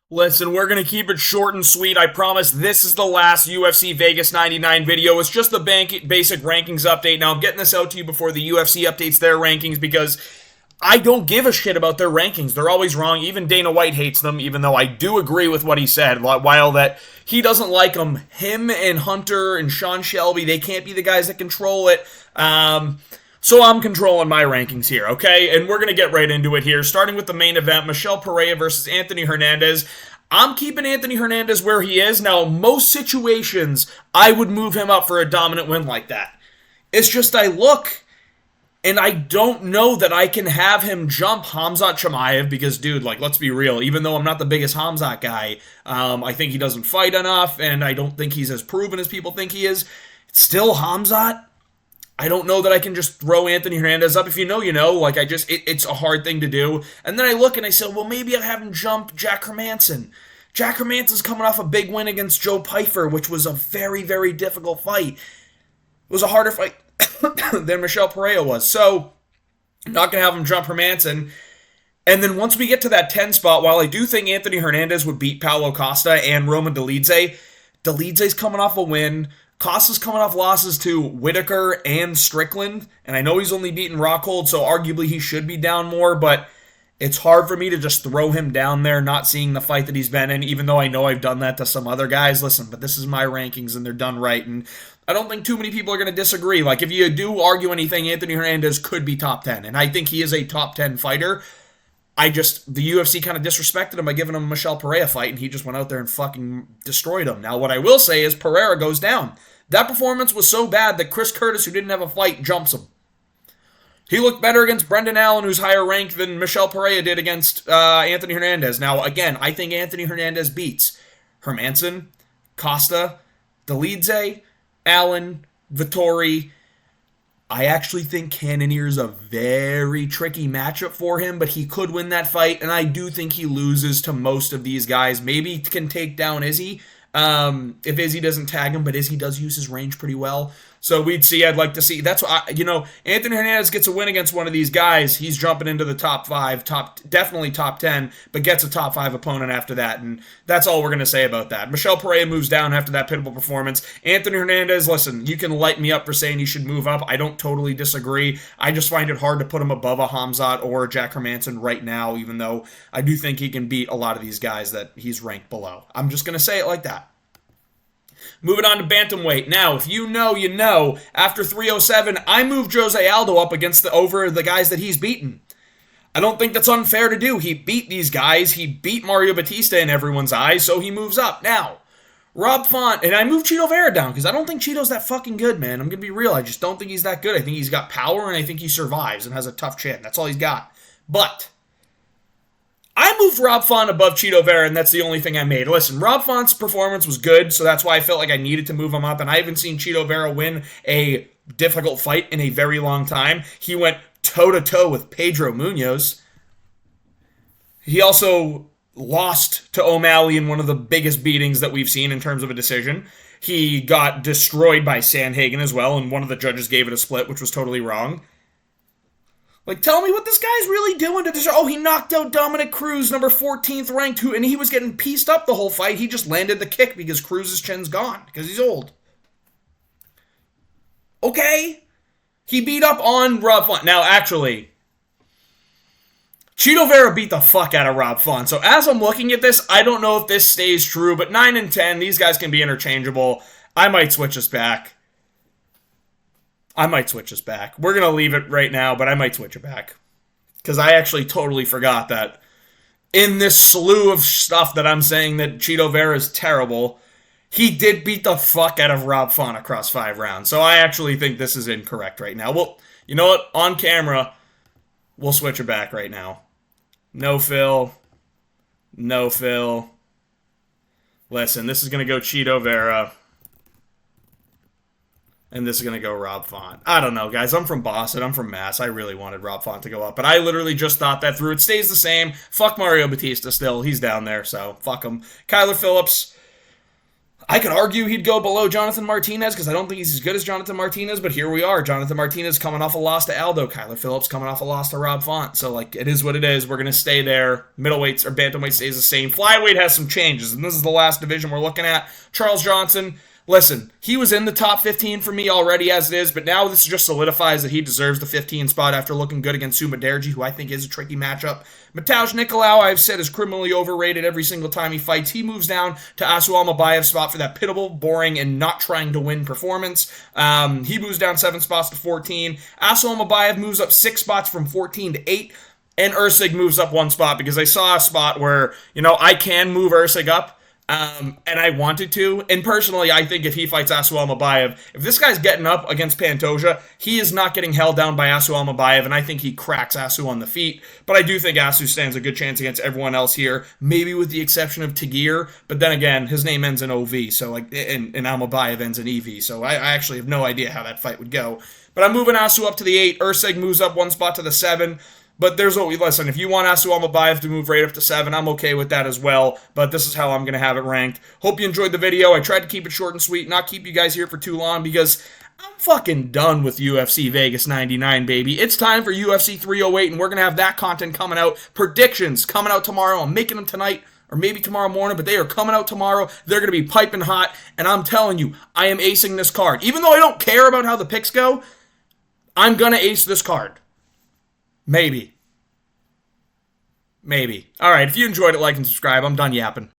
Listen, we're going to keep it short and sweet. I promise this is the last UFC Vegas 99 video. It's just the basic rankings update. Now, I'm getting this out to you before the UFC updates their rankings because I don't give a shit about their rankings. They're always wrong. Even Dana White hates them, even though I do agree with what he said. While that he doesn't like them, him and Hunter and Sean Shelby, they can't be the guys that control it. So I'm controlling my rankings here, okay? And we're going to get right into it here, starting with the main event, Michel Pereira versus Anthony Hernandez. I'm keeping Anthony Hernandez where he is. Now, most situations, I would move him up for a dominant win like that. It's just I look, and I don't know that I can have him jump Khamzat Chimaev because, dude, like, let's be real. Even though I'm not the biggest Khamzat guy, I think he doesn't fight enough, and I don't think he's as proven as people think he is. It's still Khamzat. I don't know that I can just throw Anthony Hernandez up. If you know, you know. Like, it's a hard thing to do. And then I look and I say, well, maybe I'll have him jump Jack Hermansson. Jack Hermansson's coming off a big win against Joe Pyfer, which was a very, very difficult fight. It was a harder fight than Michel Pereira was. So, I'm not going to have him jump Hermansson. And then once we get to that 10 spot, while I do think Anthony Hernandez would beat Paulo Costa and Roman Dolidze, Dolidze's coming off a win. Costa's coming off losses to Whitaker and Strickland, and I know he's only beaten Rockhold, so arguably he should be down more, but it's hard for me to just throw him down there, not seeing the fight that he's been in, even though I know I've done that to some other guys. Listen, but this is my rankings, and they're done right, and I don't think too many people are going to disagree. Like, if you do argue anything, Anthony Hernandez could be top 10, and I think he is a top 10 fighter. The UFC kind of disrespected him by giving him a Michel Pereira fight, and he just went out there and fucking destroyed him. Now, what I will say is Pereira goes down. That performance was so bad that Chris Curtis, who didn't have a fight, jumps him. He looked better against Brendan Allen, who's higher ranked than Michel Pereira did against Anthony Hernandez. Now, again, I think Anthony Hernandez beats Hermansson, Costa, Dolidze, Allen, Vettori. I actually think Cannonier is a very tricky matchup for him, but he could win that fight, and I do think he loses to most of these guys. Maybe can take down Izzy if Izzy doesn't tag him, but Izzy does use his range pretty well. So we'd see. I'd like to see. That's why, Anthony Hernandez gets a win against one of these guys. He's jumping into the top 5, definitely top 10, but gets a top 5 opponent after that. And that's all we're going to say about that. Michel Pereira moves down after that pitiful performance. Anthony Hernandez, listen, you can light me up for saying he should move up. I don't totally disagree. I just find it hard to put him above a Khamzat or Jack Hermansson right now, even though I do think he can beat a lot of these guys that he's ranked below. I'm just going to say it like that. Moving on to bantamweight. Now, if you know, you know. After 307, I moved Jose Aldo up over the guys that he's beaten. I don't think that's unfair to do. He beat these guys. He beat Mario Batista in everyone's eyes, so he moves up. Now, Rob Font, and I moved Cheeto Vera down because I don't think Cheeto's that fucking good, man. I'm going to be real. I just don't think he's that good. I think he's got power, and I think he survives and has a tough chin. That's all he's got. But I moved Rob Font above Cheeto Vera, and that's the only thing I made. Listen, Rob Font's performance was good, so that's why I felt like I needed to move him up, and I haven't seen Cheeto Vera win a difficult fight in a very long time. He went toe-to-toe with Pedro Munoz. He also lost to O'Malley in one of the biggest beatings that we've seen in terms of a decision. He got destroyed by Sandhagen as well, and one of the judges gave it a split, which was totally wrong. Like, tell me what this guy's really doing to deserve. Oh, he knocked out Dominic Cruz, number 14th ranked, and he was getting pieced up the whole fight. He just landed the kick because Cruz's chin's gone, because he's old. Okay. He beat up on Rob Font. Now, actually, Cheeto Vera beat the fuck out of Rob Font. So as I'm looking at this, I don't know if this stays true, but 9 and 10, these guys can be interchangeable. I might switch this back. We're going to leave it right now, but I might switch it back. Because I actually totally forgot that in this slew of stuff that I'm saying that Cheeto Vera is terrible, he did beat the fuck out of Rob Font across 5 rounds. So I actually think this is incorrect right now. Well, you know what? On camera, we'll switch it back right now. No Phil. Listen, this is going to go Cheeto Vera. And this is going to go Rob Font. I don't know, guys. I'm from Boston. I'm from Mass. I really wanted Rob Font to go up. But I literally just thought that through. It stays the same. Fuck Mario Batista still. He's down there, so fuck him. Kyler Phillips. I could argue he'd go below Jonathan Martinez because I don't think he's as good as Jonathan Martinez, but here we are. Jonathan Martinez coming off a loss to Aldo. Kyler Phillips coming off a loss to Rob Font. So, like, it is what it is. We're going to stay there. Middleweights or bantamweight stays the same. Flyweight has some changes, and this is the last division we're looking at. Charles Johnson, listen, he was in the top 15 for me already as it is, but now this just solidifies that he deserves the 15 spot after looking good against Suma Derji, who I think is a tricky matchup. Mateusz Nicolau, I've said, is criminally overrated every single time he fights. He moves down to Asual Mabayev's spot for that pitiable, boring, and not trying to win performance. He moves down 7 spots to 14. Asual Mabayev moves up 6 spots from 14 to 8. And Ursig moves up 1 spot because I saw a spot where, I can move Ursig up. And I wanted to. And personally, I think if he fights Asual Mabayev, if this guy's getting up against Pantoja, he is not getting held down by Asual Mabayev, and I think he cracks Asu on the feet. But I do think Asu stands a good chance against everyone else here, maybe with the exception of Tagir. But then again, his name ends in OV, so and Almabayev ends in EV, so I actually have no idea how that fight would go. But I'm moving Asu up to the 8. Ursig moves up 1 spot to the 7. But listen, if you want Asual Mabayev to move right up to 7, I'm okay with that as well. But this is how I'm going to have it ranked. Hope you enjoyed the video. I tried to keep it short and sweet, not keep you guys here for too long because I'm fucking done with UFC Vegas 99, baby. It's time for UFC 308, and we're going to have that content coming out. Predictions coming out tomorrow. I'm making them tonight or maybe tomorrow morning, but they are coming out tomorrow. They're going to be piping hot, and I'm telling you, I am acing this card. Even though I don't care about how the picks go, I'm going to ace this card. Maybe. All right, if you enjoyed it, like and subscribe. I'm done yapping.